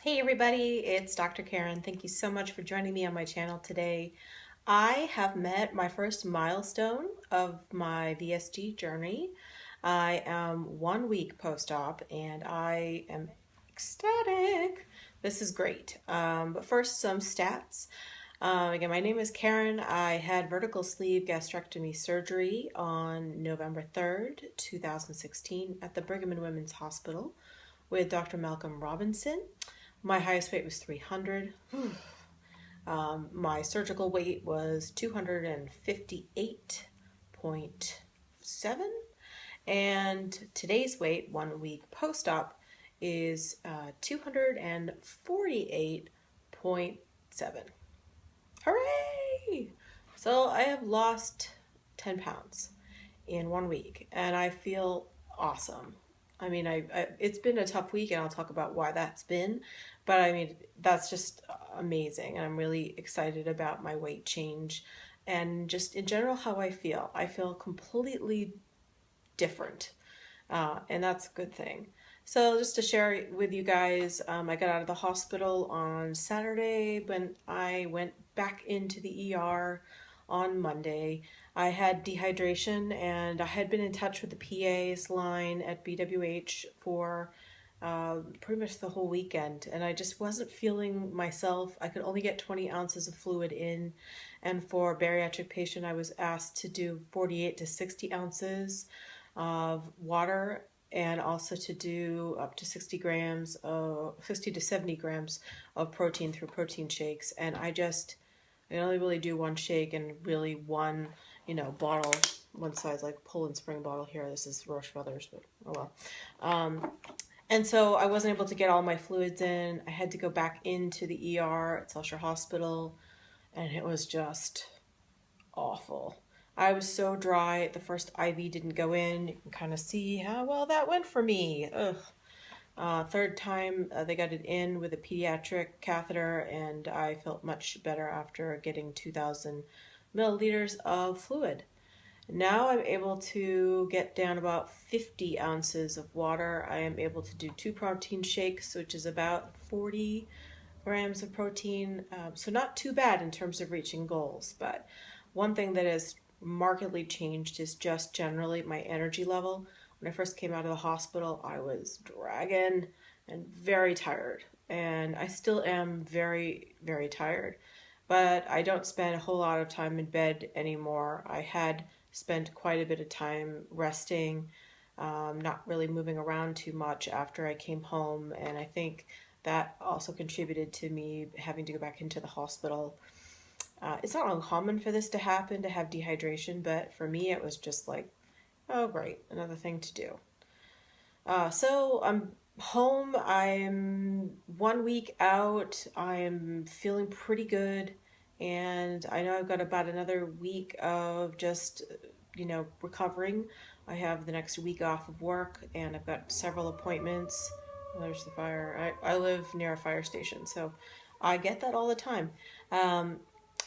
Hey everybody, it's Dr. Karen. Thank you so much for joining me on my channel today. I have met my first milestone of my VSG journey. I am 1 week post-op and I am ecstatic. This is great. But first, some stats. Again, my name is Karen. I had vertical sleeve gastrectomy surgery on November 3rd, 2016 at the Brigham and Women's Hospital with Dr. Malcolm Robinson. My highest weight was 300. My surgical weight was 258.7. And today's weight, 1 week post-op, is 248.7. Hooray! So I have lost 10 pounds in 1 week, and I feel awesome. I mean, it's been a tough week, and I'll talk about why that's been, but I mean, that's just amazing, and I'm really excited about my weight change and just in general how I feel. I feel completely different, and that's a good thing. So just to share with you guys, I got out of the hospital on Saturday when I went back into the ER on Monday. I had dehydration and I had been in touch with the PA's line at BWH for pretty much the whole weekend, and I just wasn't feeling myself. I could only get 20 ounces of fluid in, and for a bariatric patient, I was asked to do 48 to 60 ounces of water and also to do up to 60 to 70 grams of protein through protein shakes. And I only really do one shake and really one, bottle, one size like pull and spring bottle here. This is Roche Brothers, but oh well. And so I wasn't able to get all my fluids in. I had to go back into the ER at South Shore Hospital, and it was just awful. I was so dry. The first IV didn't go in. You can kind of see how well that went for me. Ugh. Third time they got it in with a pediatric catheter, and I felt much better after getting 2,000 milliliters of fluid. Now I'm able to get down about 50 ounces of water. I am able to do 2 protein shakes, which is about 40 grams of protein. So not too bad in terms of reaching goals. But one thing that has markedly changed is just generally my energy level. When I first came out of the hospital, I was dragging and very tired. And I still am very, very tired. But I don't spend a whole lot of time in bed anymore. I had spent quite a bit of time resting, not really moving around too much after I came home. And I think that also contributed to me having to go back into the hospital. It's not uncommon for this to happen, to have dehydration, but for me it was just like, oh great, another thing to do. So I'm home. I'm 1 week out. I'm feeling pretty good. And I know I've got about another week of just, recovering. I have the next week off of work and I've got several appointments. Oh, there's the fire. I live near a fire station, so I get that all the time.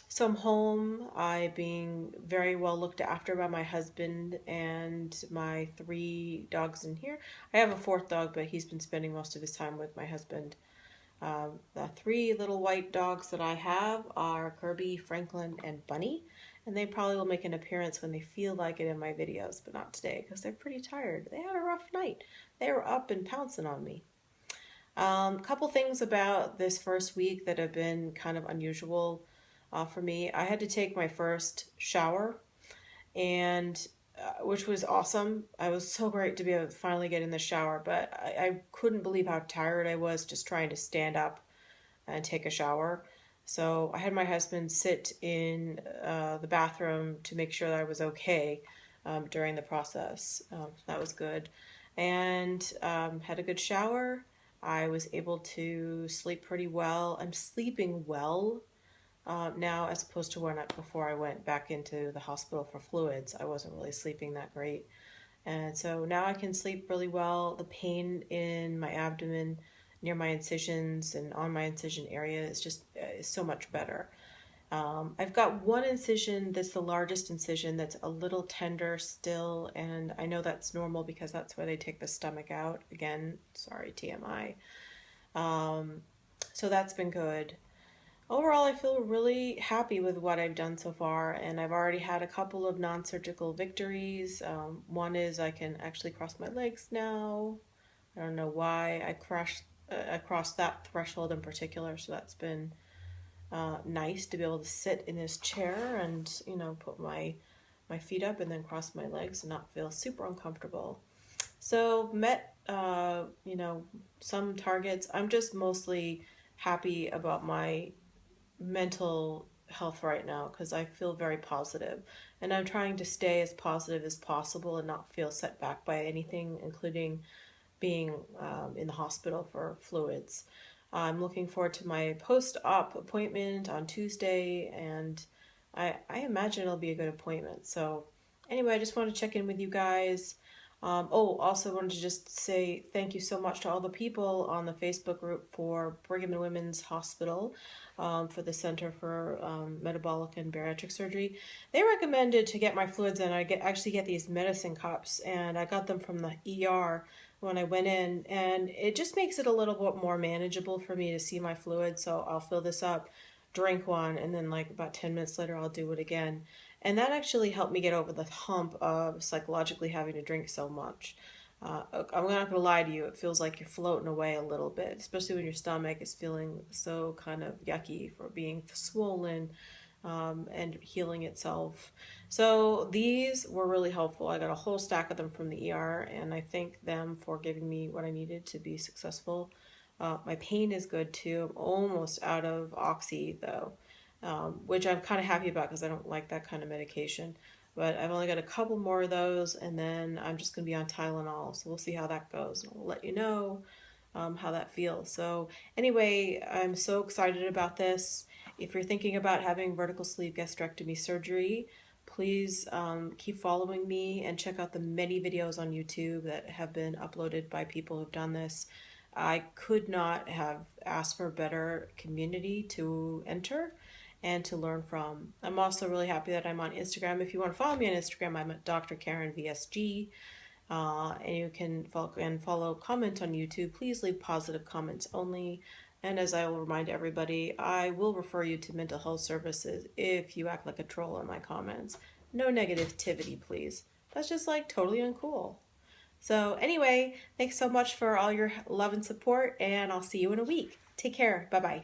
So I'm home. I'm being very well looked after by my husband and my 3 dogs in here. I have a fourth dog, but he's been spending most of his time with my husband. The 3 little white dogs that I have are Kirby, Franklin, and Bunny, and they probably will make an appearance when they feel like it in my videos, but not today because they're pretty tired. They had a rough night. They were up and pouncing on me. Couple things about this first week that have been kind of unusual for me. I had to take my first shower, and which was awesome. I was so great to be able to finally get in the shower, but I couldn't believe how tired I was just trying to stand up and take a shower. So I had my husband sit in the bathroom to make sure that I was okay during the process. That was good. And had a good shower. I was able to sleep pretty well. I'm sleeping well now, as opposed to before I went back into the hospital for fluids. I wasn't really sleeping that great. And so now I can sleep really well. The pain in my abdomen near my incisions and on my incision area is so much better. I've got one incision that's the largest incision that's a little tender still, and I know that's normal because that's where they take the stomach out. Again, sorry, TMI. So that's been good. Overall, I feel really happy with what I've done so far, and I've already had a couple of non-surgical victories. One is I can actually cross my legs now. I don't know why I crossed that threshold in particular, so that's been nice to be able to sit in this chair and put my feet up and then cross my legs and not feel super uncomfortable. So met some targets. I'm just mostly happy about my mental health right now because I feel very positive, and I'm trying to stay as positive as possible and not feel set back by anything, including being in the hospital for fluids. I'm looking forward to my post-op appointment on Tuesday, and I imagine it'll be a good appointment. So anyway, I just wanted to check in with you guys. Also wanted to just say thank you so much to all the people on the Facebook group for Brigham and Women's Hospital, for the Center for Metabolic and Bariatric Surgery. They recommended to get my fluids in. Actually get these medicine cups, and I got them from the ER when I went in, and it just makes it a little bit more manageable for me to see my fluids. So I'll fill this up, drink one, and then like about 10 minutes later I'll do it again. And that actually helped me get over the hump of psychologically having to drink so much. I'm not going to lie to you, it feels like you're floating away a little bit, especially when your stomach is feeling so kind of yucky for being swollen, and healing itself. So these were really helpful. I got a whole stack of them from the ER, and I thank them for giving me what I needed to be successful. My pain is good too. I'm almost out of Oxy though, which I'm kind of happy about because I don't like that kind of medication. But I've only got a couple more of those, and then I'm just going to be on Tylenol. So we'll see how that goes. And I'll let you know how that feels. So anyway, I'm so excited about this. If you're thinking about having vertical sleeve gastrectomy surgery, please keep following me and check out the many videos on YouTube that have been uploaded by people who've done this. I could not have asked for a better community to enter and to learn from. I'm also really happy that I'm on Instagram. If you want to follow me on Instagram, I'm at Dr. Karen VSG. And you can follow, comment on YouTube. Please leave positive comments only. And as I will remind everybody, I will refer you to mental health services if you act like a troll in my comments. No negativity, please. That's just like totally uncool. So anyway, thanks so much for all your love and support, and I'll see you in a week. Take care. Bye-bye.